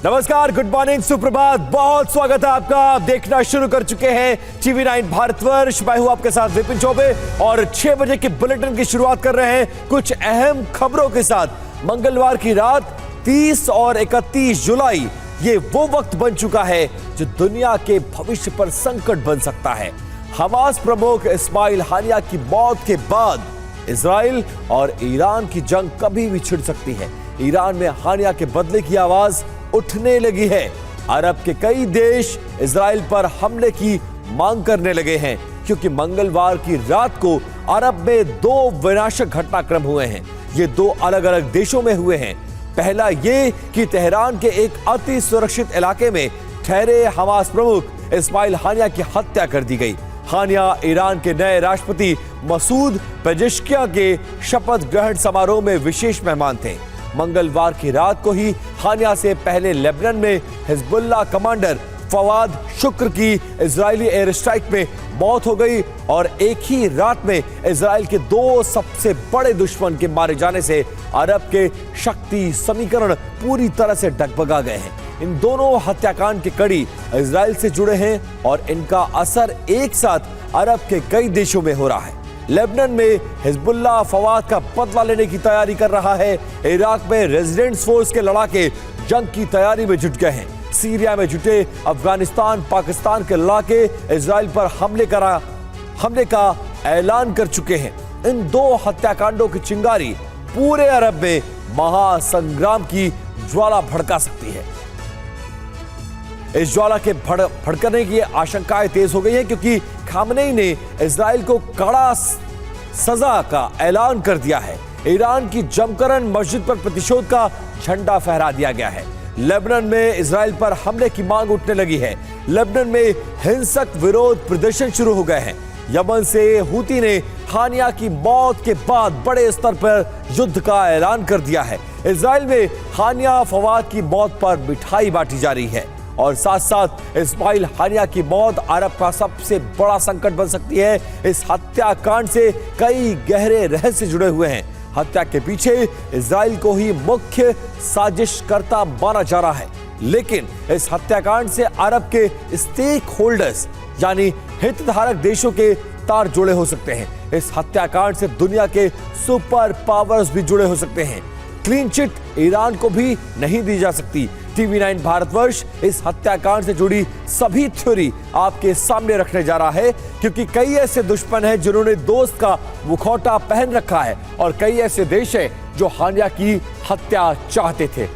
नमस्कार, good morning, सुप्रभात, बहुत स्वागत है आपका। आप देखना शुरू कर चुके हैं टीवी 9 भारतवर्ष। मैं हूं आपके साथ विपिन चौबे और 6 बजे के बुलेटिन की शुरुआत कर रहे हैं कुछ अहम खबरों के साथ। मंगलवार की रात 30 और 31 जुलाई ये वो वक्त बन चुका है जो दुनिया के भविष्य पर संकट बन सकता है। हमास प्रमुख इस्माइल हानिया की मौत के बाद इजराइल और ईरान की जंग कभी भी छिड़ सकती है। ईरान में हानिया के बदले की आवाज उठने लगी है। अरब के कई देश इजराइल पर हमले की मांग करने लगे हैं क्योंकि मंगलवार की रात को अरब में 2 विनाशक घटनाक्रम हुए हैं। ये 2 अलग अलग देशों में हुए हैं। पहला ये कि तेहरान के एक अति सुरक्षित इलाके में ठहरे हमास प्रमुख इस्माइल हानिया की हत्या कर दी गई। हानिया ईरान के नए राष्ट्रपति मसूद पेजेश्कियान के शपथ ग्रहण समारोह में विशेष मेहमान थे। मंगलवार की रात को ही हानिया से पहले लेबनान में हिजबुल्लाह कमांडर फवाद शुक्र की इजरायली एयर स्ट्राइक में मौत हो गई और एक ही रात में इजराइल के 2 सबसे बड़े दुश्मन के मारे जाने से अरब के शक्ति समीकरण पूरी तरह से डगमगा गए हैं। इन दोनों हत्याकांड की कड़ी इजराइल से जुड़े हैं और इनका असर एक साथ अरब के कई देशों में हो रहा है। लेबनान में हिजबुल्लाह फवाद का बदला लेने की तैयारी कर रहा है। इराक में रेजिडेंट्स फोर्स के लड़ाके जंग की तैयारी में जुट गए हैं। सीरिया में जुटे अफगानिस्तान पाकिस्तान के लड़ाके इजराइल पर हमले का ऐलान कर चुके हैं। इन 2 हत्याकांडों की चिंगारी पूरे अरब में महासंग्राम की ज्वाला भड़का सकती है। इस ज्वाला के भड़कने की आशंकाएं तेज हो गई है क्योंकि खामनेई ने इजराइल को कड़ा सजा का ऐलान कर दिया है। ईरान की जमकरन मस्जिद पर प्रतिशोध का झंडा फहरा दिया गया है। लेबनान में इजराइल पर हमले की मांग उठने लगी है। लेबनान में हिंसक विरोध प्रदर्शन शुरू हो गए हैं। यमन से हूती ने हानिया की मौत के बाद बड़े स्तर पर युद्ध का ऐलान कर दिया है। इजराइल में हानिया फवाद की मौत पर मिठाई बांटी जा रही है और साथ साथ इस्माइल हानिया की मौत अरब का सबसे बड़ा संकट बन सकती है। इस हत्याकांड से कई गहरे रहस्य जुड़े हुए हैं। हत्या के पीछे इजराइल को ही मुख्य साजिशकर्ता माना जा रहा है, लेकिन इस हत्याकांड से अरब के स्टेक होल्डर्स यानी हितधारक देशों के तार जुड़े हो सकते हैं। इस हत्याकांड से दुनिया के सुपर पावर्स भी जुड़े हो सकते हैं। क्लीन चिट ईरान को भी नहीं दी जा सकती। टीवी 9 भारतवर्ष इस हत्याकांड से जुड़ी सभी थ्योरी आपके सामने रखने जा रहा है क्योंकि कई ऐसे दुश्मन हैं जिन्होंने दोस्त का मुखौटा पहन रखा है और कई ऐसे देश हैं जो हानिया की हत्या चाहते थे।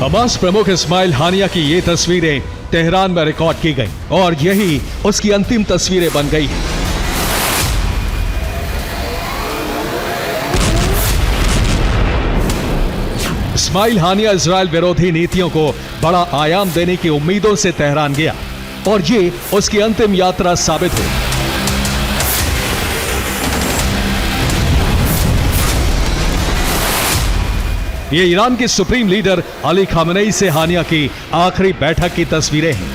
हमास प्रमुख इस्माइल हानिया की ये तस्वीरें तेहरान में रिकॉर्ड की गई और यही उसकी अंतिम तस्वीरें बन गई हैं। इस्माइल हानिया इजराइल विरोधी नीतियों को बड़ा आयाम देने की उम्मीदों से तेहरान गया और ये उसकी अंतिम यात्रा साबित हुई। ये ईरान के सुप्रीम लीडर अली खामनेई से हानिया की आखिरी बैठक की तस्वीरें हैं।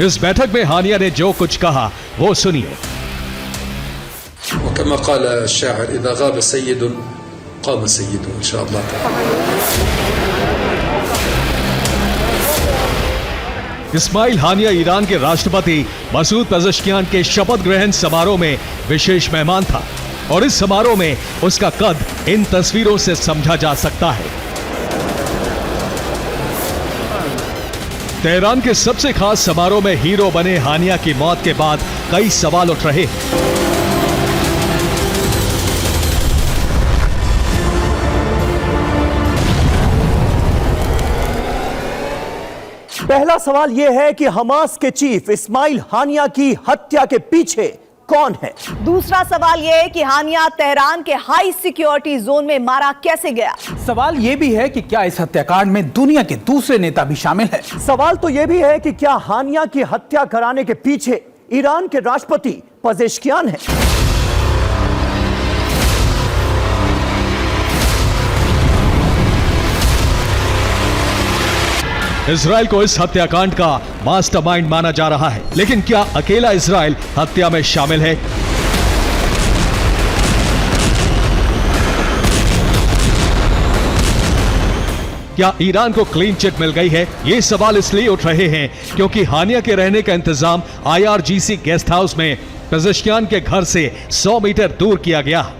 इस बैठक में हानिया ने जो कुछ कहा वो सुनिए। वकमा क़ाल अश-शाइर इज़ा ग़ाब सय्यदुन क़ाम सय्यदुहु इंशाअल्लाह ताला। इस्माइल हानिया ईरान के राष्ट्रपति मसूद पेजेश्कियान के शपथ ग्रहण समारोह में विशेष मेहमान था। और इस समारोह में उसका कद इन तस्वीरों से समझा जा सकता है। तेहरान के सबसे खास समारोह में हीरो बने हानिया की मौत के बाद कई सवाल उठ रहे हैं। पहला सवाल यह है कि हमास के चीफ इस्माइल हानिया की हत्या के पीछे कौन है? दूसरा सवाल यह है कि हानिया तेहरान के हाई सिक्योरिटी जोन में मारा कैसे गया? सवाल यह भी है कि क्या इस हत्याकांड में दुनिया के दूसरे नेता भी शामिल हैं? सवाल तो यह भी है कि क्या हानिया की हत्या कराने के पीछे ईरान के राष्ट्रपति पेजेश्कियान है? इजराइल को इस हत्याकांड का मास्टरमाइंड माना जा रहा है, लेकिन क्या अकेला इजराइल हत्या में शामिल है? क्या ईरान को क्लीन चिट मिल गई है? ये सवाल इसलिए उठ रहे हैं क्योंकि हानिया के रहने का इंतजाम IRGC गेस्ट हाउस में पेजेश्कियान के घर से 100 मीटर दूर किया गया।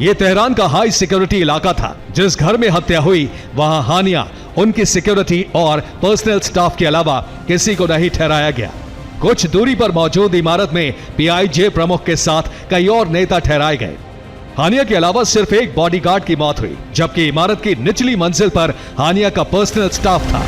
ये तेहरान का हाई सिक्योरिटी इलाका था। जिस घर में हत्या हुई वहां हानिया, उनकी सिक्योरिटी और पर्सनल स्टाफ के अलावा किसी को नहीं ठहराया गया। कुछ दूरी पर मौजूद इमारत में PIJ प्रमुख के साथ कई और नेता ठहराए गए। हानिया के अलावा सिर्फ एक बॉडीगार्ड की मौत हुई, जबकि इमारत की निचली मंजिल पर हानिया का पर्सनल स्टाफ था।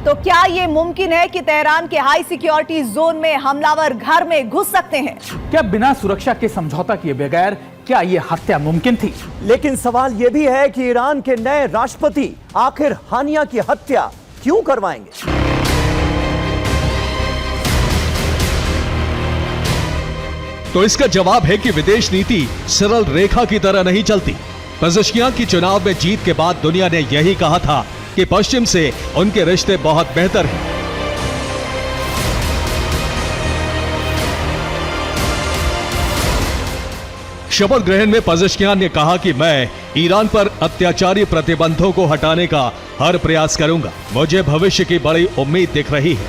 तो क्या ये मुमकिन है कि तेहरान के हाई सिक्योरिटी जोन में हमलावर घर में घुस सकते हैं? क्या बिना सुरक्षा के समझौता किए बगैर क्या ये हत्या मुमकिन थी? लेकिन सवाल यह भी है कि ईरान के नए राष्ट्रपति आखिर हानिया की हत्या क्यों करवाएंगे? तो इसका जवाब है कि विदेश नीति सरल रेखा की तरह नहीं चलती। पेजेश्कियान की चुनाव में जीत के बाद दुनिया ने यही कहा था कि पश्चिम से उनके रिश्ते बहुत बेहतर हैं। शपथ ग्रहण में पेजेश्कियान ने कहा कि मैं ईरान पर अत्याचारी प्रतिबंधों को हटाने का हर प्रयास करूंगा। मुझे भविष्य की बड़ी उम्मीद दिख रही है।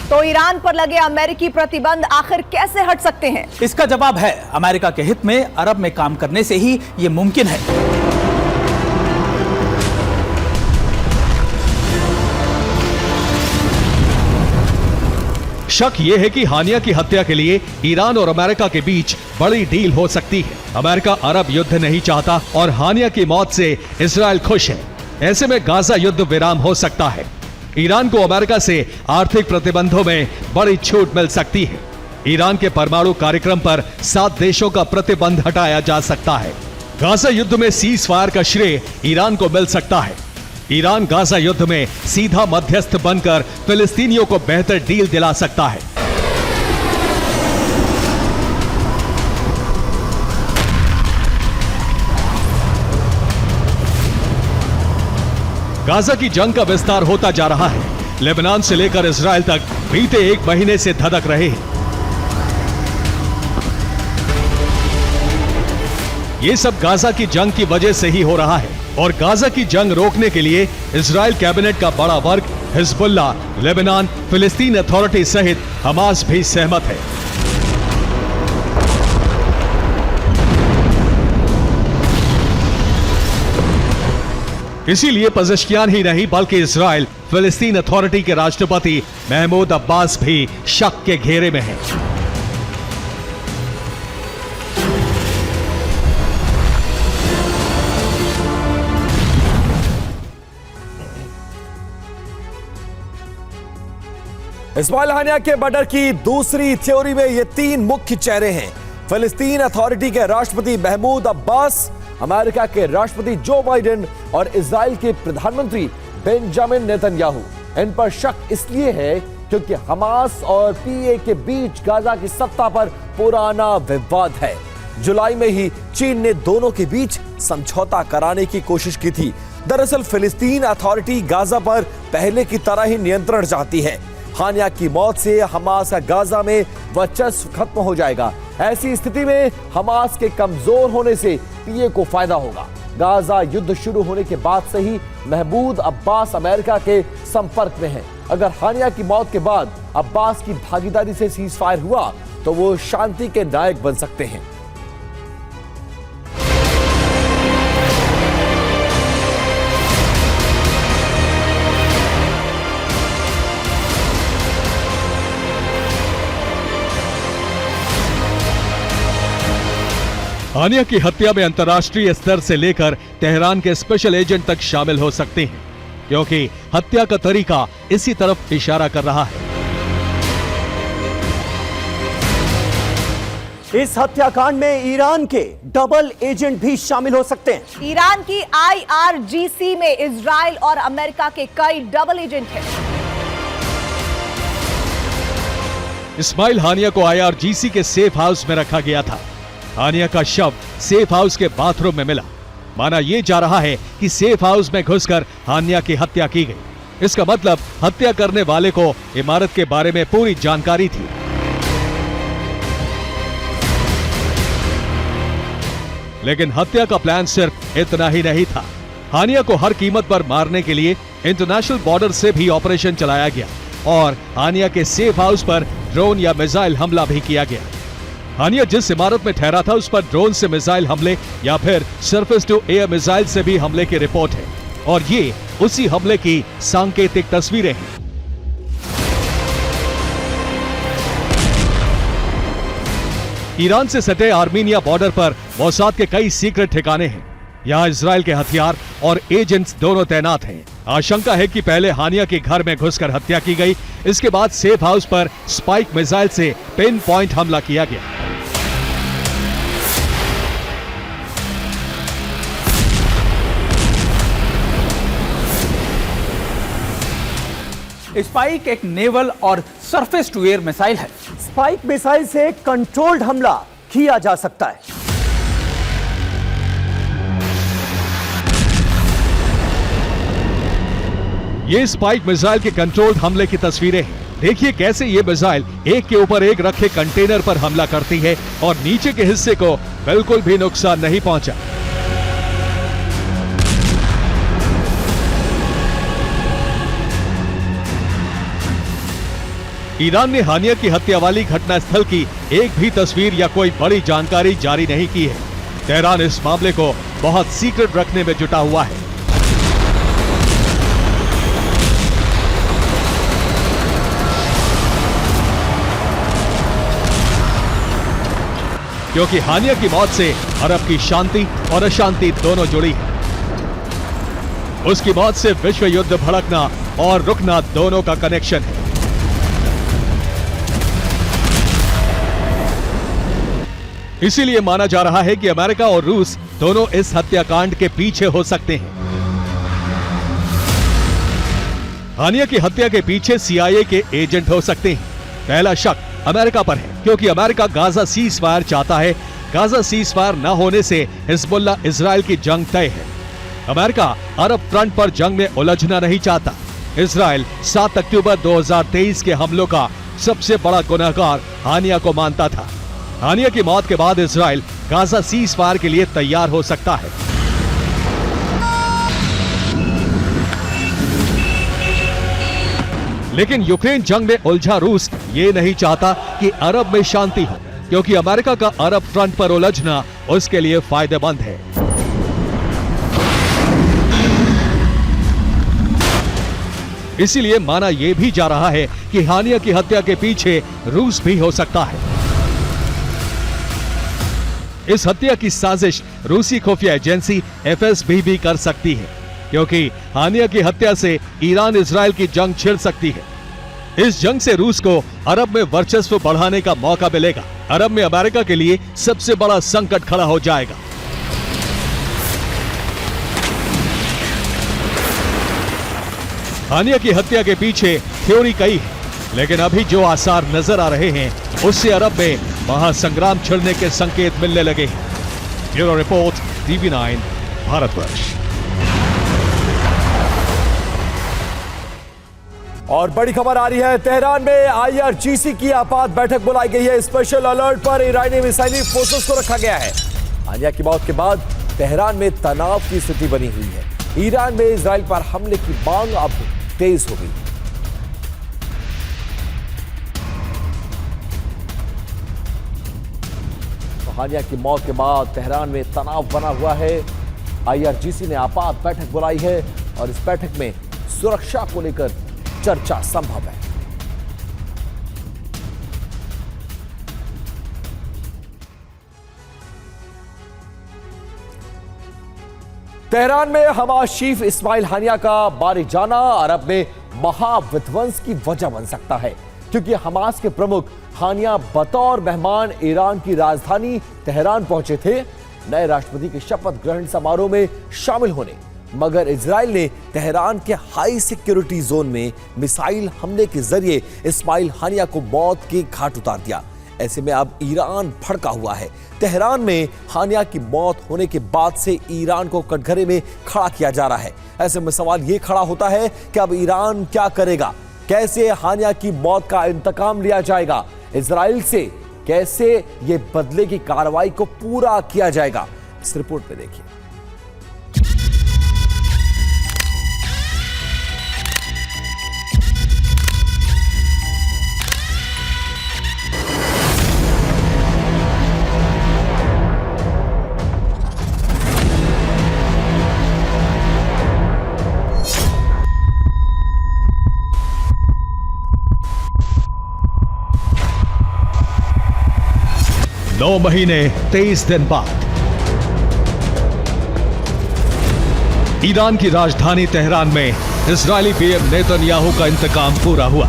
तो ईरान पर लगे अमेरिकी प्रतिबंध आखिर कैसे हट सकते हैं? इसका जवाब है अमेरिका के हित में अरब में काम करने से ही ये मुमकिन है। शक यह है कि हानिया की हत्या के लिए ईरान और अमेरिका के बीच बड़ी डील हो सकती है। अमेरिका अरब युद्ध नहीं चाहता और हानिया की मौत से इजराइल खुश है। ऐसे में गाजा युद्ध विराम हो सकता है। ईरान को अमेरिका से आर्थिक प्रतिबंधों में बड़ी छूट मिल सकती है। ईरान के परमाणु कार्यक्रम पर 7 देशों का प्रतिबंध हटाया जा सकता है। गाजा युद्ध में सीज फायर का श्रेय ईरान को मिल सकता है। ईरान गाजा युद्ध में सीधा मध्यस्थ बनकर फिलिस्तीनियों को बेहतर डील दिला सकता है। गाजा की जंग का विस्तार होता जा रहा है। लेबनान से लेकर इजराइल तक बीते 1 महीने से धधक रहे हैं। ये सब गाजा की जंग की वजह से ही हो रहा है और गाजा की जंग रोकने के लिए इजराइल कैबिनेट का बड़ा वर्ग हिजबुल्लाह, लेबनान, फिलिस्तीन अथॉरिटी सहित हमास भी सहमत है। इसीलिए पेजेश्कियान ही नहीं बल्कि इजराइल फिलिस्तीन अथॉरिटी के राष्ट्रपति महमूद अब्बास भी शक के घेरे में हैं। इस्माइल हानिया के मर्डर की दूसरी थ्योरी में ये 3 मुख्य चेहरे हैं। फिलिस्तीन अथॉरिटी के राष्ट्रपति महमूद अब्बास, अमेरिका के राष्ट्रपति जो बाइडेन और इजराइल के प्रधानमंत्री बेंजामिन नेतन्याहू। इन पर शक इसलिए है क्योंकि हमास और PA के बीच गाजा की सत्ता पर पुराना विवाद है। जुलाई में ही चीन ने दोनों के बीच समझौता कराने की कोशिश की थी। दरअसल फिलिस्तीन अथॉरिटी गाजा पर पहले की तरह ही नियंत्रण चाहती है। हानिया की मौत से हमास का गाजा में वर्चस्व खत्म हो जाएगा। ऐसी स्थिति में हमास के कमजोर होने से PA को फायदा होगा। गाजा युद्ध शुरू होने के बाद से ही महमूद अब्बास अमेरिका के संपर्क में हैं। अगर हानिया की मौत के बाद अब्बास की भागीदारी से सीजफायर हुआ तो वो शांति के नायक बन सकते हैं। हानिया की हत्या में अंतर्राष्ट्रीय स्तर से लेकर तेहरान के स्पेशल एजेंट तक शामिल हो सकते हैं, क्योंकि हत्या का तरीका इसी तरफ इशारा कर रहा है। इस हत्याकांड में ईरान के डबल एजेंट भी शामिल हो सकते हैं। ईरान की IRGC में इजराइल और अमेरिका के कई डबल एजेंट हैं। इस्माइल हानिया को IRGC के सेफ हाउस में रखा गया था। हानिया का शव सेफ हाउस के बाथरूम में मिला। माना यह जा रहा है कि सेफ हाउस में घुसकर हानिया की हत्या की गई। इसका मतलब हत्या करने वाले को इमारत के बारे में पूरी जानकारी थी। लेकिन हत्या का प्लान सिर्फ इतना ही नहीं था। हानिया को हर कीमत पर मारने के लिए इंटरनेशनल बॉर्डर से भी ऑपरेशन चलाया गया और हानिया के सेफ हाउस पर ड्रोन या मिसाइल हमला भी किया गया। हानिया जिस इमारत में ठहरा था उस पर ड्रोन से मिसाइल हमले या फिर सरफेस टू एयर मिसाइल से भी हमले की रिपोर्ट है और ये उसी हमले की सांकेतिक तस्वीरें हैं। ईरान से सटे आर्मीनिया बॉर्डर पर मोसाद के कई सीक्रेट ठिकाने हैं। यहां इजराइल के हथियार और एजेंट्स दोनों तैनात हैं। आशंका है कि पहले हानिया के घर में घुसकर हत्या की गई, इसके बाद सेफ हाउस पर स्पाइक मिसाइल से पिन पॉइंट हमला किया गया। स्पाइक एक नेवल और सरफेस टू एयर मिसाइल है। स्पाइक मिसाइल से कंट्रोल्ड हमला किया जा सकता है। ये स्पाइक मिसाइल के कंट्रोल्ड हमले की तस्वीरें हैं। देखिए कैसे ये मिसाइल एक के ऊपर एक रखे कंटेनर पर हमला करती है और नीचे के हिस्से को बिल्कुल भी नुकसान नहीं पहुंचा। ईरान ने हानिया की हत्या वाली घटनास्थल की एक भी तस्वीर या कोई बड़ी जानकारी जारी नहीं की है। तेहरान इस मामले को बहुत सीक्रेट रखने में जुटा हुआ है। क्योंकि हानिया की मौत से अरब की शांति और अशांति दोनों जुड़ी है। उसकी मौत से विश्व युद्ध भड़कना और रुकना दोनों का कनेक्शन है। इसीलिए माना जा रहा है कि अमेरिका और रूस दोनों इस हत्याकांड के पीछे हो सकते हैं। हानिया की हत्या के पीछे CIA के एजेंट हो सकते हैं। पहला शक अमेरिका पर है, क्योंकि अमेरिका गाजा सीज फायर चाहता है। गाजा सीज फायर न होने से हिजबुल्ला इजराइल की जंग तय है। अमेरिका अरब फ्रंट पर जंग में उलझना नहीं चाहता। इजराइल 7 अक्टूबर 2023 के हमलों का सबसे बड़ा गुनहगार हानिया को मानता था। हानिया की मौत के बाद इजराइल गाजा सीज फायर के लिए तैयार हो सकता है। लेकिन यूक्रेन जंग में उलझा रूस ये नहीं चाहता कि अरब में शांति हो, क्योंकि अमेरिका का अरब फ्रंट पर उलझना उसके लिए फायदेमंद है। इसीलिए माना यह भी जा रहा है कि हानिया की हत्या के पीछे रूस भी हो सकता है। इस हत्या की साजिश रूसी खुफिया एजेंसी FSB भी कर सकती है, क्योंकि हानिया की हत्या से ईरान इजराइल की जंग छिड़ सकती है। इस जंग से रूस को अरब में वर्चस्व बढ़ाने का मौका मिलेगा। अरब में अमेरिका के लिए सबसे बड़ा संकट खड़ा हो जाएगा। हानिया की हत्या के पीछे थ्योरी कई है, लेकिन अभी जो आसार नजर आ रहे हैं उससे अरब में महासंग्राम छिड़ने के संकेत मिलने लगे हैं। Bureau report, TV9 Bharatvarsh. और बड़ी खबर आ रही है, तेहरान में IRGC की आपात बैठक बुलाई गई है। स्पेशल अलर्ट पर ईरानी मिसाइली फोर्सेस को रखा गया है। हानिया की मौत के बाद तेहरान में तनाव की स्थिति बनी हुई है। ईरान में इजराइल पर हमले की मांग अब तेज हो गई। हानिया की मौत के बाद तेहरान में तनाव बना हुआ है। IRGC ने आपात बैठक बुलाई है और इस बैठक में सुरक्षा को लेकर चर्चा संभव है। तेहरान में हमास चीफ इस्माइल हानिया का बारी जाना अरब में महाविध्वंस की वजह बन सकता है, क्योंकि हमास के प्रमुख हानिया बतौर मेहमान ईरान की राजधानी तेहरान पहुंचे थे नए राष्ट्रपति के शपथ ग्रहण समारोह में शामिल होने, मगर इजराइल ने तेहरान के हाई सिक्योरिटी जोन में मिसाइल हमले के जरिए इस्माइल हानिया को मौत के घाट उतार दिया। ऐसे में अब ईरान भड़का हुआ है। तेहरान में हानिया की मौत होने के बाद से ईरान को कटघरे में खड़ा किया जा रहा है। ऐसे में सवाल यह खड़ा होता है कि अब ईरान क्या करेगा, कैसे हानिया की मौत का इंतकाम लिया जाएगा, इजराइल से कैसे ये बदले की कार्रवाई को पूरा किया जाएगा। इस रिपोर्ट में देखिए। नौ महीने 23 दिन बाद ईरान की राजधानी तेहरान में इजरायली पीएम नेतन्याहू का इंतकाम पूरा हुआ।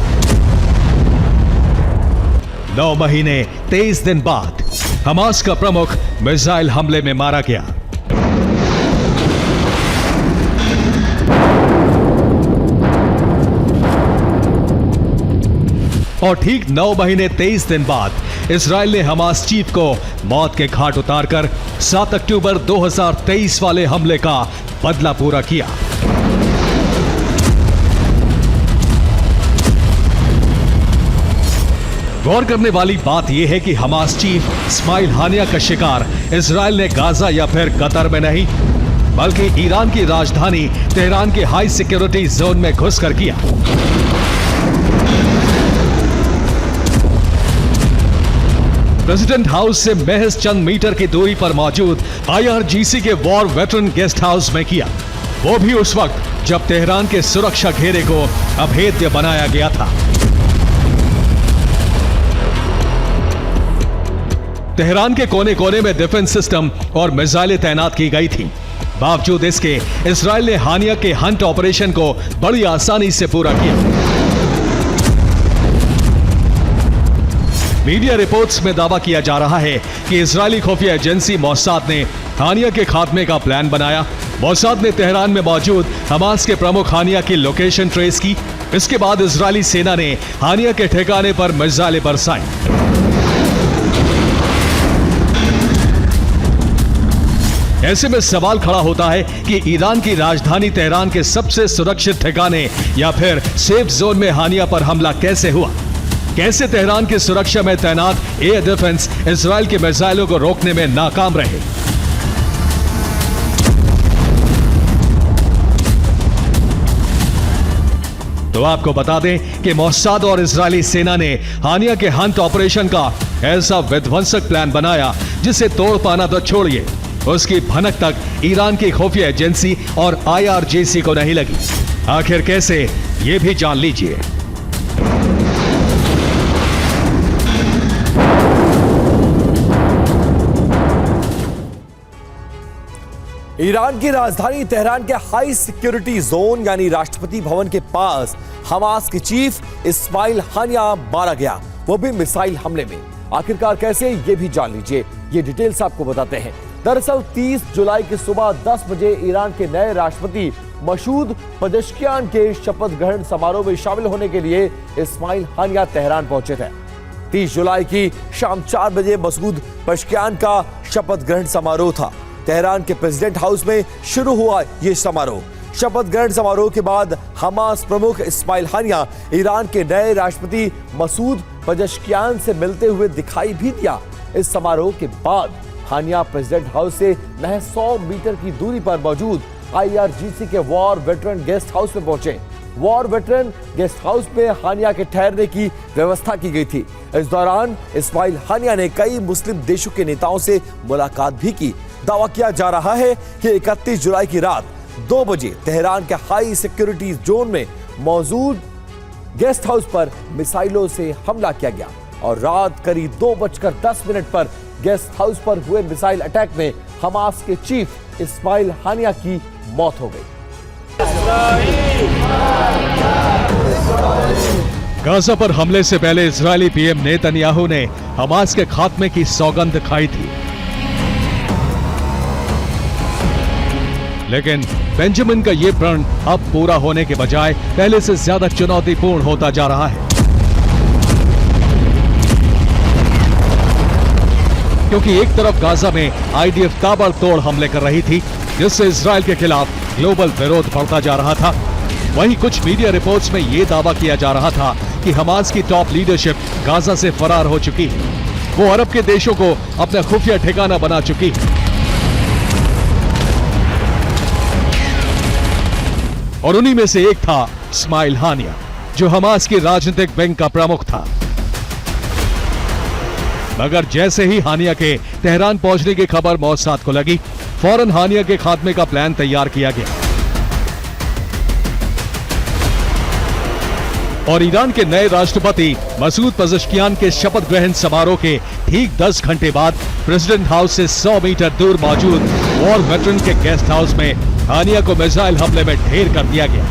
9 महीने 23 दिन बाद हमास का प्रमुख मिसाइल हमले में मारा गया। और ठीक 9 महीने 23 दिन बाद इजराइल ने हमास चीफ को मौत के घाट उतारकर 7 अक्टूबर 2023 वाले हमले का बदला पूरा किया। गौर करने वाली बात यह है कि हमास चीफ इस्माइल हानिया का शिकार इजराइल ने गाजा या फिर कतर में नहीं, बल्कि ईरान की राजधानी तेहरान के हाई सिक्योरिटी जोन में घुसकर किया। प्रेसिडेंट हाउस से महज चंद मीटर की दूरी पर मौजूद IRGC के वॉर वेटरन गेस्ट हाउस में किया, वो भी उस वक्त जब तेहरान के सुरक्षा घेरे को अभेद्य बनाया गया था। तेहरान के कोने कोने में डिफेंस सिस्टम और मिसाइलें तैनात की गई थी। बावजूद इसके इजराइल ने हानिया के हंट ऑपरेशन को बड़ी आसानी से पूरा किया। मीडिया रिपोर्ट्स में दावा किया जा रहा है कि इजरायली खुफिया एजेंसी मोसाद ने हानिया के खात्मे का प्लान बनाया। मोसाद ने तेहरान में मौजूद हमास के प्रमुख हानिया की लोकेशन ट्रेस की। इसके बाद इजरायली सेना ने हानिया के ठिकाने पर मिसाइलें बरसाई। ऐसे में सवाल खड़ा होता है कि ईरान की राजधानी तेहरान के सबसे सुरक्षित ठिकाने या फिर सेफ जोन में हानिया पर हमला कैसे हुआ? कैसे तेहरान की सुरक्षा में तैनात एयर डिफेंस इजराइल के मिसाइलों को रोकने में नाकाम रहे? तो आपको बता दें कि मोसाद और इजरायली सेना ने हानिया के हंट ऑपरेशन का ऐसा विध्वंसक प्लान बनाया जिसे तोड़ पाना तो छोड़िए, उसकी भनक तक ईरान की खुफिया एजेंसी और IRGC को नहीं लगी। आखिर कैसे, ये भी जान लीजिए। ईरान की राजधानी तेहरान के हाई सिक्योरिटी जोन यानी राष्ट्रपति भवन के पास हमास के चीफ इस्माइल हानिया मारा गया, वो भी मिसाइल हमले में। आखिरकार कैसे, ये भी जान लीजिए। ये डिटेल्स आपको बताते हैं। दरअसल 30 जुलाई की सुबह 10 बजे ईरान के नए राष्ट्रपति मसूद पेजेश्कियान के शपथ ग्रहण समारोह में शामिल होने के लिए इस्माइल हानिया तेहरान पहुंचे थे। 30 जुलाई की शाम 4 बजे मसूद पेजेश्कियान का शपथ ग्रहण समारोह था। तेहरान के प्रेसिडेंट हाउस में शुरू हुआ यह समारोह। शपथ ग्रहण समारोह के बाद हमास प्रमुख इस्माइल हानिया ईरान के नए राष्ट्रपति मसूद पेजेश्कियान से मिलते हुए दिखाई भी दिया। इस समारोह के बाद हानिया प्रेसिडेंट हाउस से महज 100 मीटर की दूरी पर मौजूद IRGC के वॉर वेटरन गेस्ट हाउस में पहुंचे। वॉर वेटरन गेस्ट हाउस में हानिया के ठहरने की व्यवस्था की गई थी। इस दौरान इस्माइल हानिया ने कई मुस्लिम देशों के नेताओं से मुलाकात भी की। दावा किया जा रहा है कि 31 जुलाई की रात 2 बजे तेहरान के हाई सिक्योरिटी जोन में मौजूद गेस्ट हाउस पर मिसाइलों से हमला किया गया और रात करीब 2:10 पर गेस्ट हाउस पर हुए मिसाइल अटैक में हमास के चीफ इस्माइल हानिया की मौत हो गई। गाजा पर हमले से पहले इजरायली पीएम नेतन्याहू ने हमास के खात्मे की सौगंध खाई थी, लेकिन बेंजामिन का यह प्रण अब पूरा होने के बजाय पहले से ज्यादा चुनौतीपूर्ण होता जा रहा है, क्योंकि एक तरफ गाजा में आईडीएफ ताबड़तोड़ हमले कर रही थी, जिससे इजरायल के खिलाफ ग्लोबल विरोध बढ़ता जा रहा था। वहीं कुछ मीडिया रिपोर्ट्स में यह दावा किया जा रहा था कि हमास की टॉप लीडरशिप गाजा से फरार हो चुकी है। वो अरब के देशों को अपना खुफिया ठिकाना बना चुकी है और उन्हीं में से एक था इस्माइल हानिया, जो हमास की राजनीतिक विंग का प्रमुख था। मगर जैसे ही हानिया के तेहरान पहुंचने की खबर मौसाद को लगी, फौरन हानिया के खात्मे का प्लान तैयार किया गया और ईरान के नए राष्ट्रपति मसूद पेजेश्कियान के शपथ ग्रहण समारोह के ठीक 10 घंटे बाद प्रेसिडेंट हाउस से 100 मीटर दूर मौजूद वॉर वेटरन के गेस्ट हाउस में हानिया को मिसाइल हमले में ढेर कर दिया गया।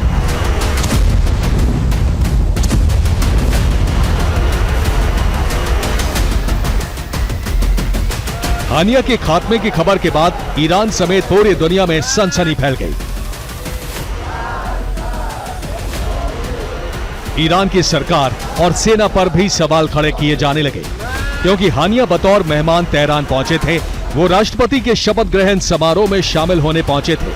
हानिया के खात्मे की खबर के बाद ईरान समेत पूरी दुनिया में सनसनी फैल गई। ईरान की सरकार और सेना पर भी सवाल खड़े किए जाने लगे, क्योंकि हानिया बतौर मेहमान तेहरान पहुंचे थे। वो राष्ट्रपति के शपथ ग्रहण समारोह में शामिल होने पहुंचे थे।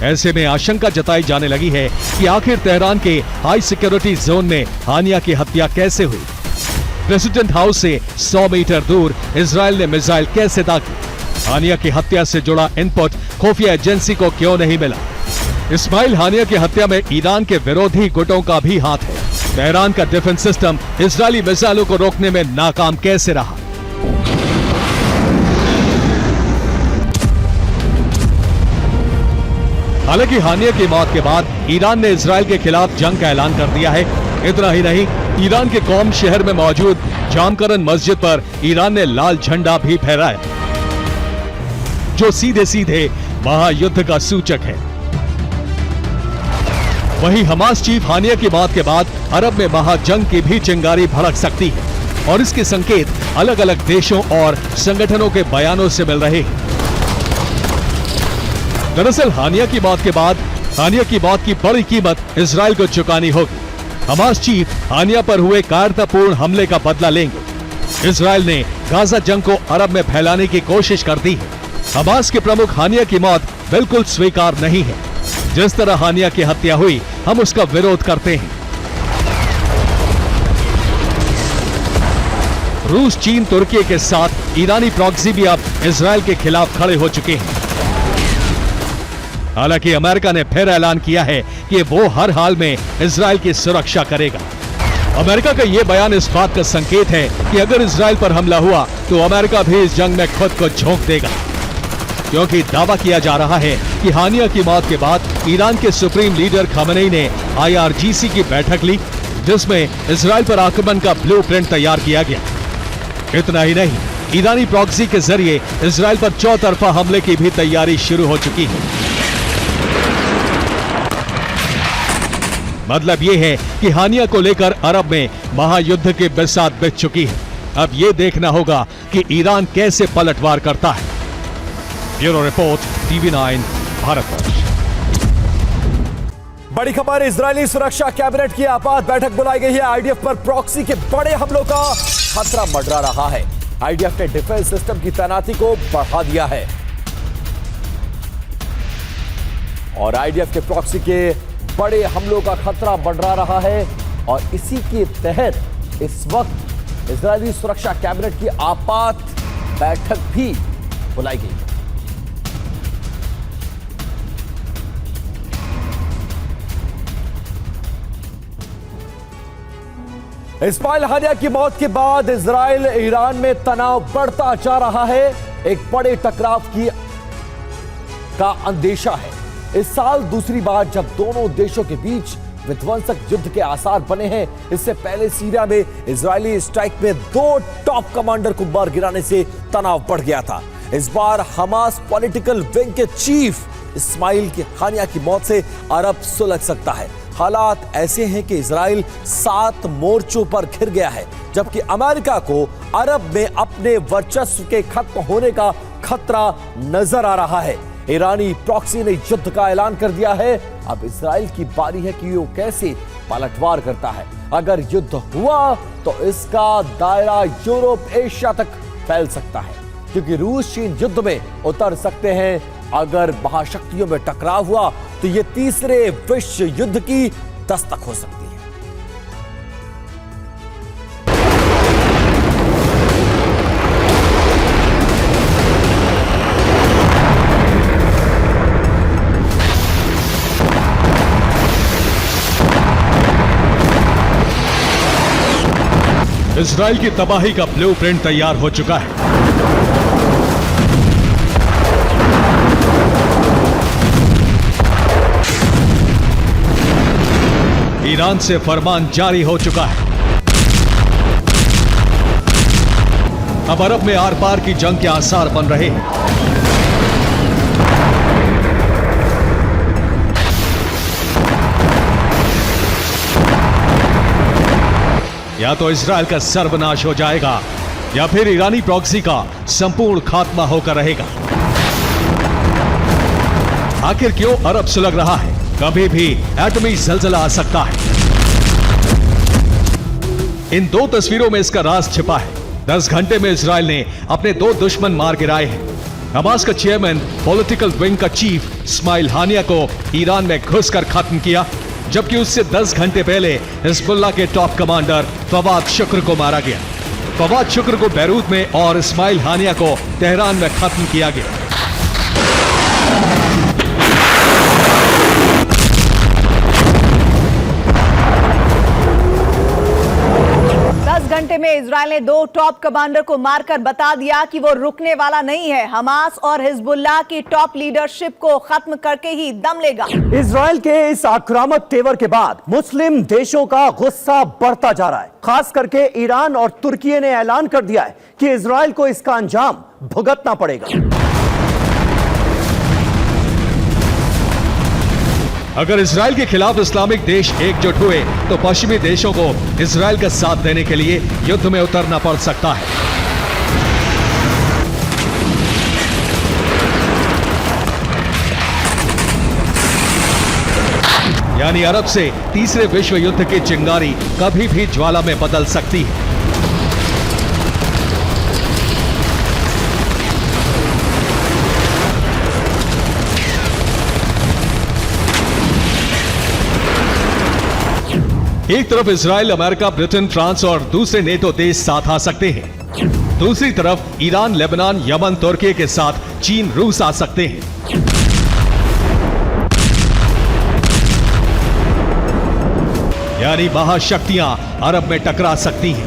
ऐसे में आशंका जताई जाने लगी है कि आखिर तेहरान के हाई सिक्योरिटी जोन में हानिया की हत्या कैसे हुई। प्रेसिडेंट हाउस से 100 मीटर दूर इजरायल ने मिसाइल कैसे दागी। हानिया की हत्या से जुड़ा इनपुट खुफिया एजेंसी को क्यों नहीं मिला। इस्माइल हानिया की हत्या में ईरान के विरोधी गुटों का भी हाथ है। तेहरान का डिफेंस सिस्टम इजरायली मिसाइलों को रोकने में नाकाम कैसे रहा। हालांकि हानिया की मौत के बाद ईरान ने इजरायल के खिलाफ जंग का ऐलान कर दिया है। इतना ही नहीं, ईरान के कौम शहर में मौजूद जामकरन मस्जिद पर ईरान ने लाल झंडा भी फहराया, जो सीधे सीधे महायुद्ध का सूचक है। वहीं हमास चीफ हानिया की मौत के बाद अरब में महाजंग की भी चिंगारी भड़क सकती है और इसके संकेत अलग अलग देशों और संगठनों के बयानों से मिल रहे हैं। दरअसल हानिया की मौत के बाद हानिया की मौत की बड़ी कीमत इजरायल को चुकानी होगी। हमास चीफ हानिया पर हुए कायरतापूर्ण हमले का बदला लेंगे। इजरायल ने गाजा जंग को अरब में फैलाने की कोशिश कर दी है। हमास के प्रमुख हानिया की मौत बिल्कुल स्वीकार नहीं है। जिस तरह हानिया की हत्या हुई, हम उसका विरोध करते हैं। रूस, चीन, तुर्की के साथ ईरानी प्रॉक्सी भी अब इजरायल के खिलाफ खड़े हो चुके हैं। हालांकि अमेरिका ने फिर ऐलान किया है कि वो हर हाल में इजरायल की सुरक्षा करेगा। अमेरिका का यह बयान इस बात का संकेत है कि अगर इजरायल पर हमला हुआ तो अमेरिका भी इस जंग में खुद को झोंक देगा, क्योंकि दावा किया जा रहा है कि हानिया की मौत के बाद ईरान के सुप्रीम लीडर खमेनी ने IRGC की बैठक ली, जिसमें इजरायल पर आक्रमण का ब्लूप्रिंट तैयार किया गया। इतना ही नहीं, ईरानी प्रॉक्सी के जरिए इजरायल पर चौतरफा हमले की भी तैयारी शुरू हो चुकी है। मतलब यह है कि हानिया को लेकर अरब में महायुद्ध की बिसात बिछ चुकी है। अब यह देखना होगा कि ईरान कैसे पलटवार करता है। Bureau report, TV9 Bharatvarsh. बड़ी खबर, इजरायली सुरक्षा कैबिनेट की आपात बैठक बुलाई गई है। आईडीएफ पर प्रॉक्सी के बड़े हमलों का खतरा मंडरा रहा है। आईडीएफ ने डिफेंस सिस्टम की तैनाती को बढ़ा दिया है और आईडीएफ के प्रॉक्सी के बड़े हमलों का खतरा मंडरा रहा है और इसी के तहत इस वक्त इजरायली सुरक्षा कैबिनेट की आपात बैठक भी बुलाई गई। इस्माइल हानिया की मौत के बाद इजराइल ईरान में तनाव बढ़ता जा रहा है। एक बड़े टकराव का अंदेशा है। इस साल दूसरी बार जब दोनों देशों के बीच विध्वंसक युद्ध के आसार बने हैं। इससे पहले सीरिया में इजरायली स्ट्राइक में 2 टॉप कमांडर को मार गिराने से तनाव बढ़ गया था। इस बार हमास पॉलिटिकल विंग के चीफ इस्माइल हानिया की मौत से अरब सुलग सकता है। हालात ऐसे हैं कि इजराइल 7 मोर्चों पर घिर गया है, जबकि अमेरिका को अरब में अपने वर्चस्व के खत्म होने का खतरा नजर आ रहा है। ईरानी प्रॉक्सी ने युद्ध का ऐलान कर दिया है। अब इजराइल की बारी है कि वो कैसे पलटवार करता है। अगर युद्ध हुआ तो इसका दायरा यूरोप एशिया तक फैल सकता है, क्योंकि रूस चीन युद्ध में उतर सकते हैं। अगर महाशक्तियों में टकराव हुआ तो यह तीसरे विश्व युद्ध की दस्तक हो सकती है। इजराइल की तबाही का ब्लूप्रिंट तैयार हो चुका है। ईरान से फरमान जारी हो चुका है। अब अरब में आर पार की जंग के आसार बन रहे हैं। या तो इजराइल का सर्वनाश हो जाएगा या फिर ईरानी प्रॉक्सी का संपूर्ण खात्मा होकर रहेगा। आखिर क्यों अरब सुलग रहा है? कभी भी एटमी जलजला आ सकता है। इन 2 तस्वीरों में इसका राज छिपा है। 10 घंटे में इजराइल ने अपने 2 दुश्मन मार गिराए हैं। हमास का चेयरमैन पॉलिटिकल विंग का चीफ इस्माइल हानिया को ईरान में घुसकर खत्म किया, जबकि उससे 10 घंटे पहले हिजबुल्लाह के टॉप कमांडर फवाद शुक्र को मारा गया। फवाद शुक्र को बैरूत में और इस्माइल हानिया को तेहरान में खत्म किया गया। घंटे में इजराइल ने 2 टॉप कमांडर को मारकर बता दिया कि वो रुकने वाला नहीं है। हमास और हिजबुल्लाह की टॉप लीडरशिप को खत्म करके ही दम लेगा। इजराइल के इस आक्रामक तेवर के बाद मुस्लिम देशों का गुस्सा बढ़ता जा रहा है। खास करके ईरान और तुर्की ने ऐलान कर दिया है कि इजराइल को इसका अंजाम भुगतना पड़ेगा। अगर इजराइल के खिलाफ इस्लामिक देश एकजुट हुए तो पश्चिमी देशों को इजराइल का साथ देने के लिए युद्ध में उतरना पड़ सकता है। यानी अरब से तीसरे विश्व युद्ध की चिंगारी कभी भी ज्वाला में बदल सकती है। एक तरफ इजराइल, अमेरिका, ब्रिटेन, फ्रांस और दूसरे नेटो देश साथ आ सकते हैं। दूसरी तरफ ईरान, लेबनान, यमन, तुर्की के साथ चीन, रूस आ सकते हैं। यानी महाशक्तियां अरब में टकरा सकती हैं।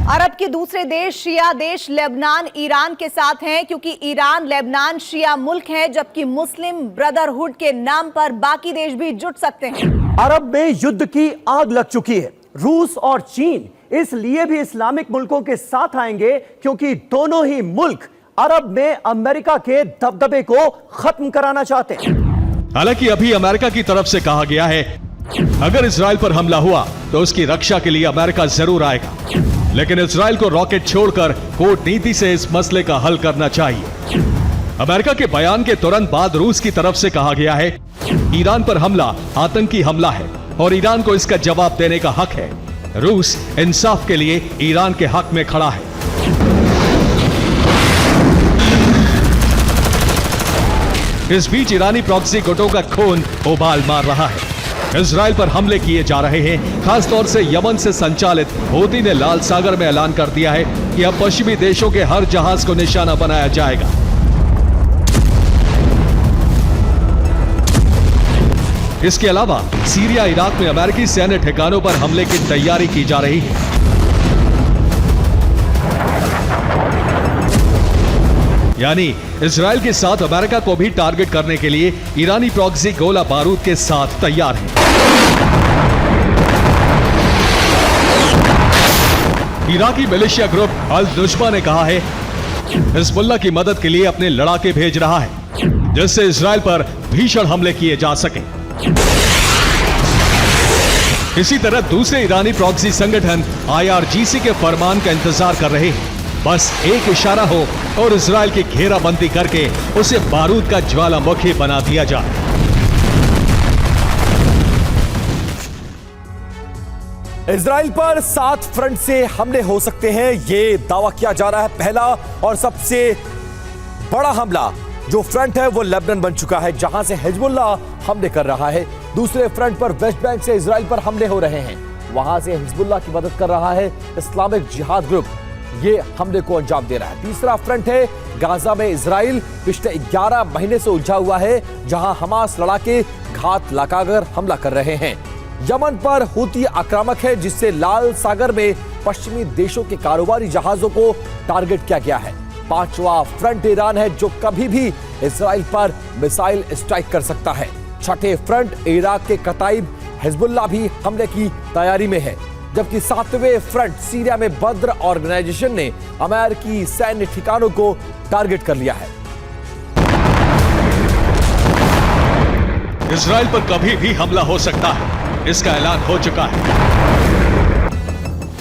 अरब के दूसरे देश शिया देश लेबनान ईरान के साथ हैं, क्योंकि ईरान लेबनान शिया मुल्क है, जबकि मुस्लिम ब्रदरहुड के नाम पर बाकी देश भी जुट सकते हैं। अरब में युद्ध की आग लग चुकी है। रूस और चीन इसलिए भी इस्लामिक मुल्कों के साथ आएंगे क्योंकि दोनों ही मुल्क अरब में अमेरिका के दबदबे को खत्म कराना चाहते हैं। हालांकि अभी अमेरिका की तरफ से कहा गया है अगर इजराइल पर हमला हुआ तो उसकी रक्षा के लिए अमेरिका जरूर आएगा, लेकिन इजराइल को रॉकेट छोड़कर कूटनीति से इस मसले का हल करना चाहिए। अमेरिका के बयान के तुरंत बाद रूस की तरफ से कहा गया है ईरान पर हमला आतंकी हमला है और ईरान को इसका जवाब देने का हक है। रूस इंसाफ के लिए ईरान के हक में खड़ा है। इस बीच ईरानी प्रॉक्सी गुटों का खून उबाल मार रहा है। इजराइल पर हमले किए जा रहे हैं। खासतौर से यमन से संचालित हूती ने लाल सागर में ऐलान कर दिया है कि अब पश्चिमी देशों के हर जहाज को निशाना बनाया जाएगा। इसके अलावा सीरिया इराक में अमेरिकी सैन्य ठिकानों पर हमले की तैयारी की जा रही है। यानी इजराइल के साथ अमेरिका को भी टारगेट करने के लिए ईरानी प्रॉक्सी गोला बारूद के साथ तैयार है। इराकी मिलिशिया ग्रुप अल नुस्रा ने कहा है हिजबुल्लाह की मदद के लिए अपने लड़ाके भेज रहा है, जिससे इजराइल पर भीषण हमले किए जा सके। इसी तरह दूसरे ईरानी प्रॉक्सी संगठन IRGC के फरमान का इंतजार कर रहे हैं। बस एक इशारा हो और इजराइल की घेराबंदी करके उसे बारूद का ज्वालामुखी बना दिया जाए। इजराइल पर 7 फ्रंट से हमले हो सकते हैं, ये दावा किया जा रहा है। पहला और सबसे बड़ा हमला जो फ्रंट है वो लेबनान बन चुका है, जहां से हिजबुल्लाह हमले कर रहा है। दूसरे फ्रंट पर वेस्ट बैंक से इजराइल पर हमले हो रहे हैं, वहां से हिजबुल्लाह की मदद कर रहा है इस्लामिक जिहाद ग्रुप, ये हमले को अंजाम दे रहा है। तीसरा फ्रंट है गाजा में इजराइल पिछले 11 महीने से उलझा हुआ है, जहां हमास लड़ाके घात लगाकर हमला कर रहे हैं। यमन पर हूती आक्रामक है, जिससे लाल सागर में पश्चिमी देशों के कारोबारी जहाजों को टारगेट किया गया है। पांचवा फ्रंट ईरान है, जो कभी भी इजराइल पर मिसाइल स्ट्राइक कर सकता है। छठे फ्रंट इराक के कताइब हिजबुल्लाह भी हमले की तैयारी में है, जबकि 7वें फ्रंट सीरिया में बद्र ऑर्गेनाइजेशन ने अमेरिकी सैन्य ठिकानों को टारगेट कर लिया है। इजराइल पर कभी भी हमला हो सकता है, इसका ऐलान हो चुका है।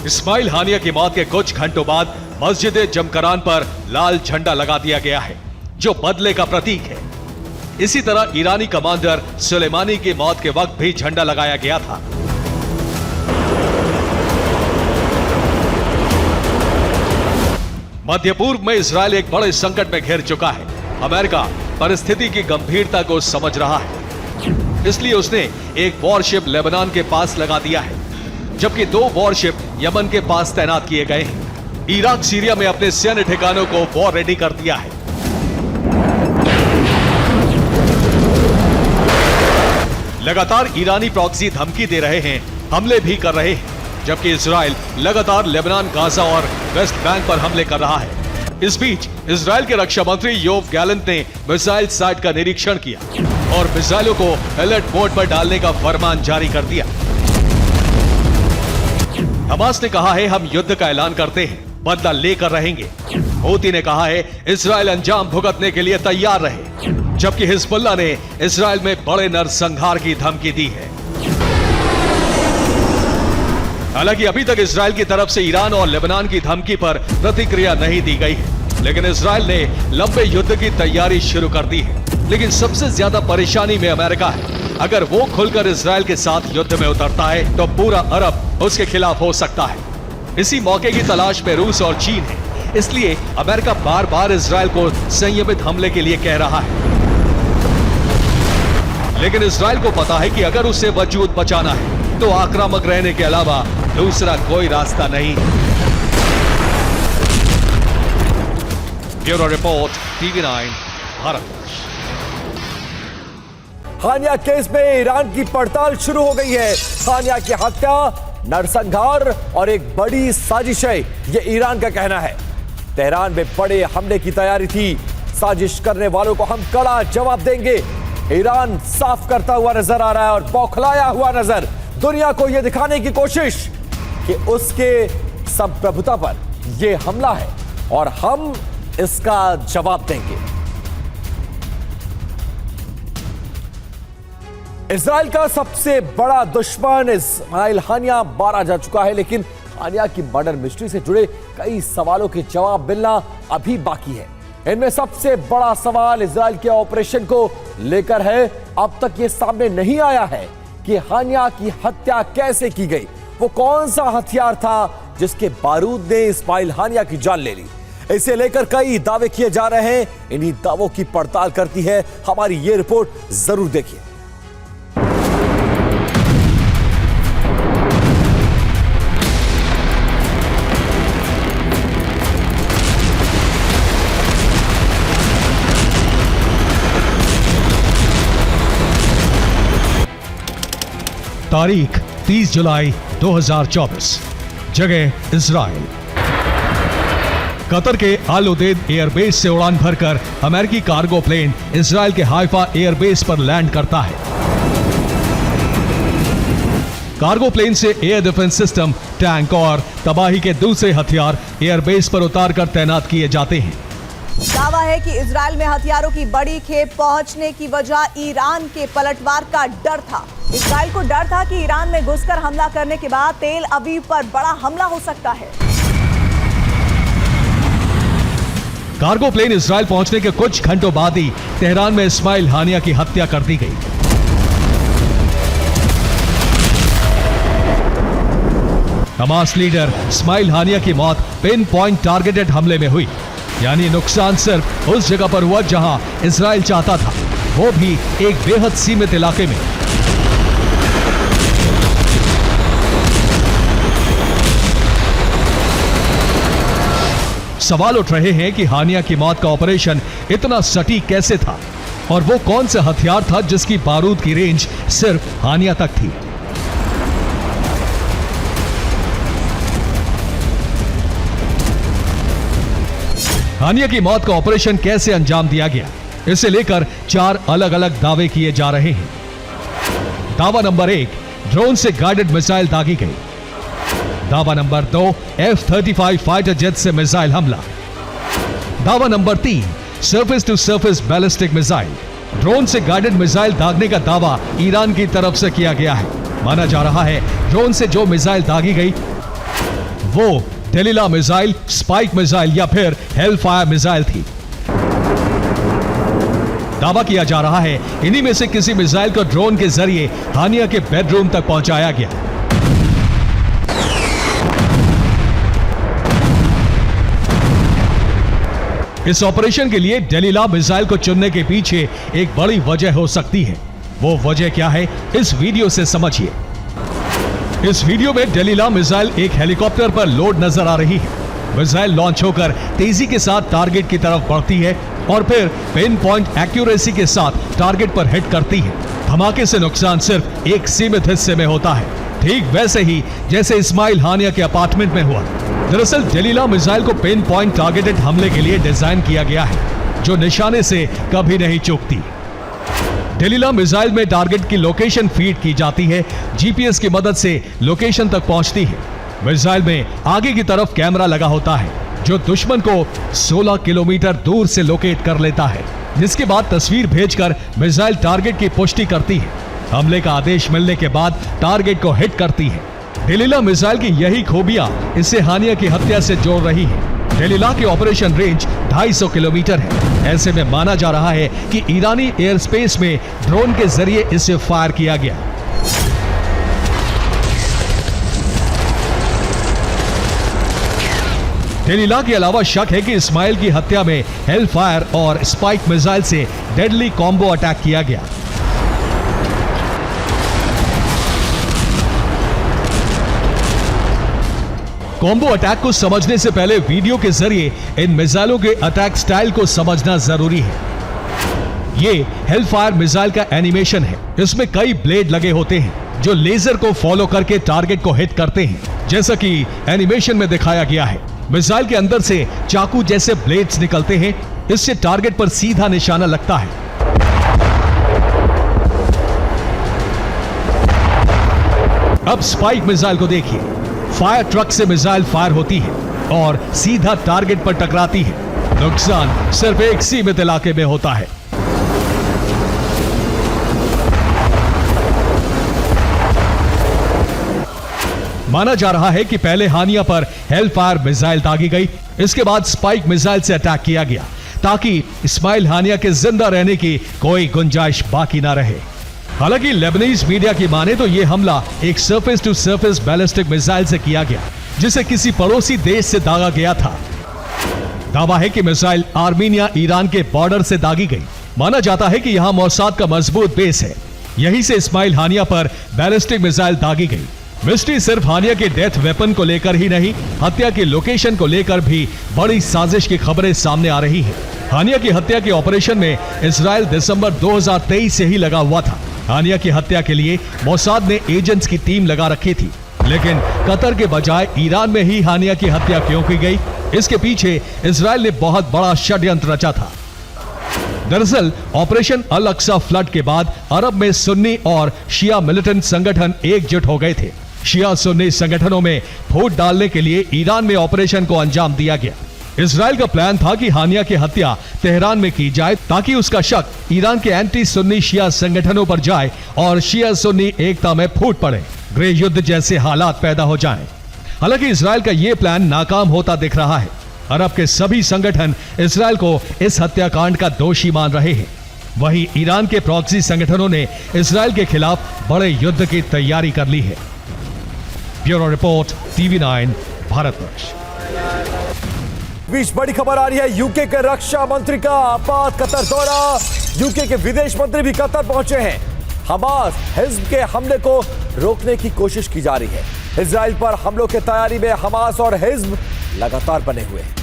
इस्माइल हानिया की मौत के कुछ घंटों बाद मस्जिद जमकरान पर लाल झंडा लगा दिया गया है, जो बदले का प्रतीक है। इसी तरह ईरानी कमांडर सुलेमानी की मौत के वक्त भी झंडा लगाया गया था। मध्य पूर्व में इजराइल एक बड़े संकट में घिर चुका है। अमेरिका परिस्थिति की गंभीरता को समझ रहा है, इसलिए उसने एक वॉरशिप लेबनान के पास लगा दिया है, जबकि 2 वॉरशिप यमन के पास तैनात किए गए हैं। इराक सीरिया में अपने सैन्य ठिकानों को वॉर रेडी कर दिया है। लगातार ईरानी प्रॉक्सी धमकी दे रहे हैं, हमले भी कर रहे हैं, जबकि इजराइल लगातार लेबनान, गाजा और वेस्ट बैंक पर हमले कर रहा है। इस बीच इजराइल के रक्षा मंत्री योव गैलेंट ने मिसाइल साइट का निरीक्षण किया और मिसाइलों को अलर्ट मोड पर डालने का फरमान जारी कर दिया। हमास ने कहा है, हम युद्ध का ऐलान करते हैं, बदला लेकर रहेंगे। हूती ने कहा है, इजराइल अंजाम भुगतने के लिए तैयार रहे, जबकि हिजबुल्लाह ने इजराइल में बड़े नरसंहार की धमकी दी है। हालांकि अभी तक इजराइल की तरफ से ईरान और लेबनान की धमकी पर प्रतिक्रिया नहीं दी गई है, लेकिन इजराइल ने लंबे युद्ध की तैयारी शुरू कर दी है। लेकिन सबसे ज्यादा परेशानी में अमेरिका है। अगर वो खुलकर इजराइल के साथ युद्ध में उतरता है तो पूरा अरब उसके खिलाफ हो सकता है। इसी मौके की तलाश में रूस और चीन है, इसलिए अमेरिका बार बार इजराइल को संयमित हमले के लिए कह रहा है। लेकिन इजराइल को पता है कि अगर उसे वजूद बचाना है तो आक्रामक रहने के अलावा दूसरा कोई रास्ता नहीं। Bureau report, TV9 Bharat. Haniyeh case में ईरान की पड़ताल शुरू हो गई है। हानिया की हत्या नरसंहार और एक बड़ी साजिश है, यह ईरान का कहना है। तेहरान में बड़े हमले की तैयारी थी, साजिश करने वालों को हम कड़ा जवाब देंगे। ईरान साफ करता हुआ नजर आ रहा है और बौखलाया हुआ नजर, दुनिया को यह दिखाने की कोशिश कि उसके संप्रभुता पर यह हमला है और हम इसका जवाब देंगे। इजराइल का सबसे बड़ा दुश्मन इस्माइल हानिया मारा जा चुका है, लेकिन हानिया की मर्डर मिस्ट्री से जुड़े कई सवालों के जवाब मिलना अभी बाकी है। इनमें सबसे बड़ा सवाल इजराइल के ऑपरेशन को लेकर है। अब तक यह सामने नहीं आया है कि हानिया की हत्या कैसे की गई, वो कौन सा हथियार था जिसके बारूद ने इस्माइल हानिया की जान ले ली। इसे लेकर कई दावे किए जा रहे हैं, इन्हीं दावों की पड़ताल करती है हमारी ये रिपोर्ट, जरूर देखिए। तारीख 30 जुलाई 2024, जगह इजराइल। कतर के अल उदेद एयरबेस से उड़ान भरकर अमेरिकी कार्गो प्लेन इजराइल के हाइफा एयरबेस पर लैंड करता है। कार्गो प्लेन से एयर डिफेंस सिस्टम, टैंक और तबाही के दूसरे हथियार एयरबेस पर उतारकर तैनात किए जाते हैं। दावा है कि इजराइल में हथियारों की बड़ी खेप पहुंचने की वजह ईरान के पलटवार का डर था। इजराइल को डर था कि ईरान में घुसकर हमला करने के बाद तेल अवीव पर बड़ा हमला हो सकता है। कार्गो प्लेन इजराइल पहुंचने के कुछ घंटों बाद ही तेहरान में इस्माइल हानिया की हत्या कर दी गई। हमास लीडर इस्माइल हानिया की मौत पिन पॉइंट टारगेटेड हमले में हुई, यानी नुकसान सिर्फ उस जगह पर हुआ जहां इजराइल चाहता था, वो भी एक बेहद सीमित इलाके में। सवाल उठ रहे हैं कि हानिया की मौत का ऑपरेशन इतना सटीक कैसे था और वो कौन सा हथियार था जिसकी बारूद की रेंज सिर्फ हानिया तक थी। हानिया की मौत का ऑपरेशन कैसे अंजाम दिया गया, इसे लेकर 4 अलग अलग दावे किए जा रहे हैं। दावा नंबर 1, ड्रोन से गाइडेड मिसाइल दागी गई। दावा नंबर 2, F-35 फाइटर जेट से मिसाइल हमला। दावा number 3, surface to surface ballistic missile. Drone से गाइडेड मिसाइल दागने का दावा ईरान की तरफ से किया गया है। माना जा रहा है ड्रोन से जो मिसाइल दागी गई वो डेलिला मिसाइल, स्पाइक मिसाइल या फिर हेलफायर मिसाइल थी। दावा किया जा रहा है इन्हीं में से किसी मिसाइल को ड्रोन के जरिए हानिया के बेडरूम तक पहुंचाया गया। इस ऑपरेशन के लिए डेलिला मिसाइल को चुनने के पीछे एक बड़ी वजह हो सकती है। वो वजह क्या है, इस वीडियो से समझिए। इस वीडियो में डेलिला मिसाइल एक हेलीकॉप्टर पर लोड नजर आ रही है। मिसाइल लॉन्च होकर तेजी के साथ टारगेट की तरफ बढ़ती है और फिर पिन पॉइंट एक्यूरेसी के साथ टारगेट पर हिट करती है। धमाके से नुकसान सिर्फ एक सीमित हिस्से में होता है, ठीक वैसे ही जैसे इस्माइल हानिया के अपार्टमेंट में हुआ। दरअसल डेलिला मिसाइल को पिन पॉइंट टारगेटेड हमले के लिए डिजाइन किया गया है, जो निशाने से कभी नहीं चूकती। डेलिला मिसाइल में टारगेट की लोकेशन फीड की जाती है, जीपीएस की मदद से लोकेशन तक पहुंचती है। मिसाइल में आगे की तरफ कैमरा लगा होता है जो दुश्मन को 16 किलोमीटर दूर से लोकेट कर लेता है, जिसके बाद तस्वीर भेजकर मिसाइल टारगेट की पुष्टि करती है। हमले का आदेश मिलने के बाद टारगेट को हिट करती है। डेलिला मिसाइल की यही खूबियां इसे हानिया की हत्या से जोड़ रही है। डेलिला की ऑपरेशन रेंज 250 किलोमीटर है। ऐसे में माना जा रहा है कि ईरानी एयर स्पेस में ड्रोन के जरिए इसे फायर किया गया। डेलिला के अलावा शक है कि इस्माइल की हत्या में हेल फायर और स्पाइक मिसाइल से डेडली कॉम्बो अटैक किया गया। कॉम्बो अटैक को समझने से पहले वीडियो के जरिए इन मिसाइलों के अटैक स्टाइल को समझना जरूरी है। ये हेलफायर मिसाइल का एनिमेशन है। इसमें कई ब्लेड लगे होते हैं जो लेजर को फॉलो करके टारगेट को हिट करते हैं, जैसा कि एनिमेशन में दिखाया गया है। मिसाइल के अंदर से चाकू जैसे ब्लेड्स निकलते हैं, इससे टारगेट पर सीधा निशाना लगता है। अब स्पाइक मिसाइल को देखिए। फायर ट्रक से मिसाइल फायर होती है और सीधा टारगेट पर टकराती है। नुकसान सिर्फ एक सीमित इलाके में होता है। माना जा रहा है कि पहले हानिया पर हेल फायर मिसाइल दागी गई, इसके बाद स्पाइक मिसाइल से अटैक किया गया ताकि इस्माइल हानिया के जिंदा रहने की कोई गुंजाइश बाकी ना रहे। हालांकि लेबनीज मीडिया की माने तो यह हमला एक surface to surface ballistic missile से किया गया, जिसे किसी पड़ोसी देश से दागा गया था। दावा है कि मिसाइल आर्मीनिया ईरान के बॉर्डर से दागी गई। माना जाता है कि यहां मोसाद का मजबूत बेस है, यहीं से इस्माइल हानिया पर बैलिस्टिक मिसाइल दागी गई। मिस्ट्री सिर्फ हानिया के डेथ वेपन को लेकर ही नहीं, हत्या की लोकेशन को लेकर भी बड़ी साजिश की खबरें सामने आ रही हैं। हानिया की हत्या के ऑपरेशन में इजराइल दिसंबर 2023 से ही लगा हुआ था। हानिया की हत्या के लिए मोसाद ने एजेंट्स की टीम लगा रखी थी, लेकिन कतर के बजाय ईरान में ही हानिया की हत्या क्यों की गई? इसके पीछे इजराइल ने बहुत बड़ा षड्यंत्र रचा था। दरअसल ऑपरेशन अल अक्सा फ्लड के बाद अरब में सुन्नी और शिया मिलिटेंट संगठन एकजुट हो गए थे। शिया सुन्नी संगठनों में फूट डालने के लिए ईरान में ऑपरेशन को अंजाम दिया गया। इजराइल का प्लान था कि हानिया की हत्या तेहरान में की जाए ताकि उसका शक ईरान के एंटी सुन्नी शिया संगठनों पर जाए और शिया सुन्नी एकता में फूट पड़े, गृह युद्ध जैसे हालात पैदा हो जाएं। हालांकि इजराइल का यह प्लान नाकाम होता दिख रहा है। अरब के सभी संगठन इजराइल को इस हत्याकांड का दोषी मान रहे हैं। वहीं ईरान के प्रॉक्सी संगठनों ने इजराइल के खिलाफ बड़े युद्ध की तैयारी कर ली है। Bureau report, TV9 Bharatvarsh. बीच बड़ी खबर आ रही है, यूके के रक्षा मंत्री का आपात कतर दौरा। यूके के विदेश मंत्री भी कतर पहुंचे हैं। हमास हिज्ब के हमले को रोकने की कोशिश की जा रही है। इजराइल पर हमलों की तैयारी में हमास और हिज्ब लगातार बने हुए हैं।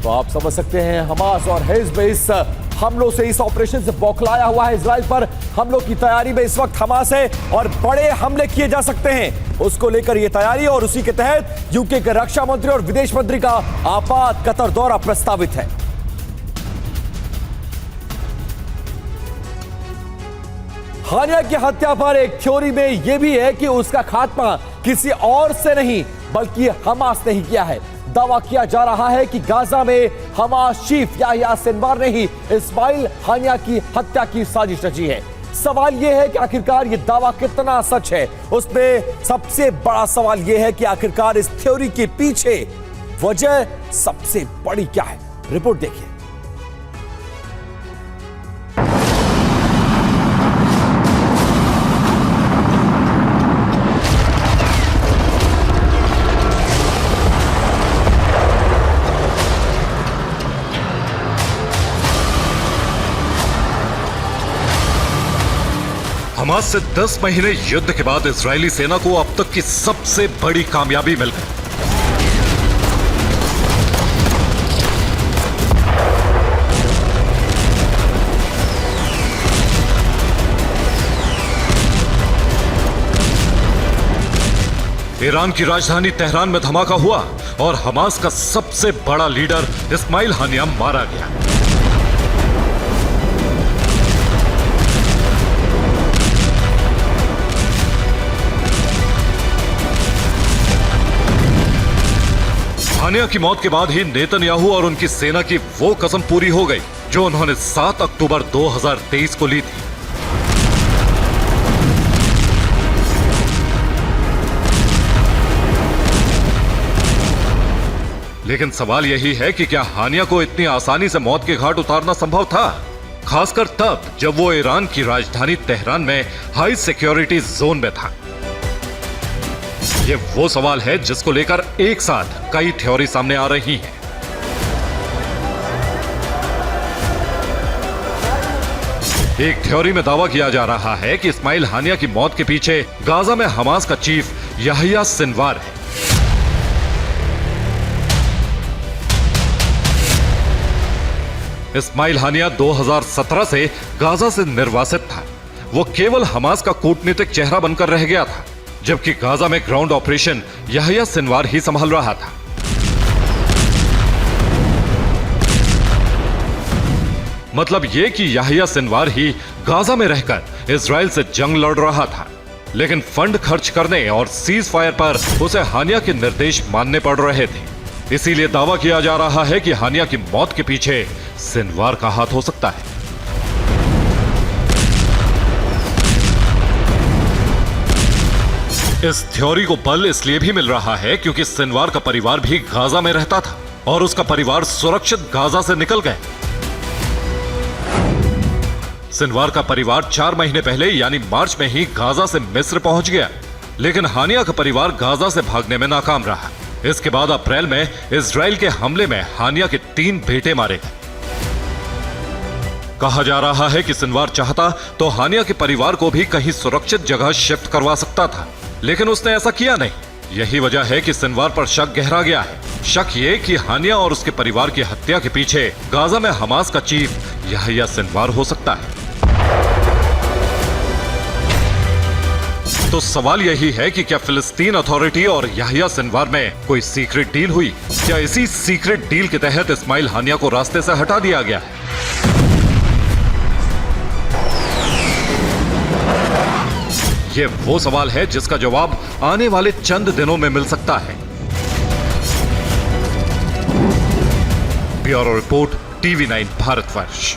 तो आप समझ सकते हैं, हमास और हिज्ब इस हमलों से, इस ऑपरेशन से बौखलाया हुआ है। इजराइल पर हमलों की तैयारी में इस वक्त हमास है और बड़े हमले किए जा सकते हैं, उसको लेकर यह तैयारी, और उसी के तहत यूके के रक्षा मंत्री और विदेश मंत्री का आपात कतर दौरा प्रस्तावित है। हानिया की हत्या पर एक थ्योरी में यह भी है कि उसका खात्मा किसी और से नहीं बल्कि हमास ने ही किया है। दावा किया जा रहा है कि गाजा में हमास चीफ याह्या सिनवार ने ही इस्माइल हानिया की हत्या की साजिश रची है। सवाल यह है कि आखिरकार यह दावा कितना सच है। उसमें सबसे बड़ा सवाल यह है कि आखिरकार इस थ्योरी के पीछे वजह सबसे बड़ी क्या है। रिपोर्ट देखिए। हमास से 10 महीने युद्ध के बाद इजरायली सेना को अब तक की सबसे बड़ी कामयाबी मिल गई। ईरान की राजधानी तेहरान में धमाका हुआ और हमास का सबसे बड़ा लीडर इस्माइल हानिया मारा गया। हानिया की मौत के बाद ही नेतन्याहू और उनकी सेना की वो कसम पूरी हो गई जो उन्होंने 7 अक्टूबर 2023 को ली थी। लेकिन सवाल यही है कि क्या हानिया को इतनी आसानी से मौत के घाट उतारना संभव था, खासकर तब जब वो ईरान की राजधानी तेहरान में हाई सिक्योरिटी जोन में था। ये वो सवाल है जिसको लेकर एक साथ कई थ्योरी सामने आ रही हैं। एक थ्योरी में दावा किया जा रहा है कि इस्माइल हानिया की मौत के पीछे गाजा में हमास का चीफ याह्या सिनवार है। इस्माइल हानिया 2017 से गाजा से निर्वासित था। वो केवल हमास का कूटनीतिक चेहरा बनकर रह गया था, जबकि गाजा में ग्राउंड ऑपरेशन याह्या सिनवार ही संभाल रहा था। मतलब यह कि याह्या सिनवार ही गाजा में रहकर इजराइल से जंग लड़ रहा था, लेकिन फंड खर्च करने और सीज फायर पर उसे हानिया के निर्देश मानने पड़ रहे थे। इसीलिए दावा किया जा रहा है कि हानिया की मौत के पीछे सिनवार का हाथ हो सकता है। इस थ्योरी को बल इसलिए भी मिल रहा है क्योंकि सिनवार का परिवार भी गाजा में रहता था और उसका परिवार सुरक्षित गाजा से निकल गए। सिनवार का परिवार 4 महीने पहले यानी मार्च में ही गाजा से मिस्र पहुंच गया, लेकिन हानिया का परिवार गाजा से भागने में नाकाम रहा। इसके बाद अप्रैल में इजराइल के हमले में हानिया के 3 बेटे मारे गए। कहा जा रहा है कि सिनवार चाहता तो हानिया के परिवार को भी कहीं सुरक्षित जगह शिफ्ट करवा सकता था, लेकिन उसने ऐसा किया नहीं। यही वजह है कि सिनवार पर शक गहरा गया है। शक ये कि हानिया और उसके परिवार की हत्या के पीछे गाजा में हमास का चीफ याहिया सिनवार हो सकता है। तो सवाल यही है कि क्या फिलिस्तीन अथॉरिटी और याहिया सिनवार में कोई सीक्रेट डील हुई? क्या इसी सीक्रेट डील के तहत इस्माइल हानिया को रास्ते से हटा दिया गया है? ये वो सवाल है जिसका जवाब आने वाले चंद दिनों में मिल सकता है। Bureau report, TV9 Bharatvarsh.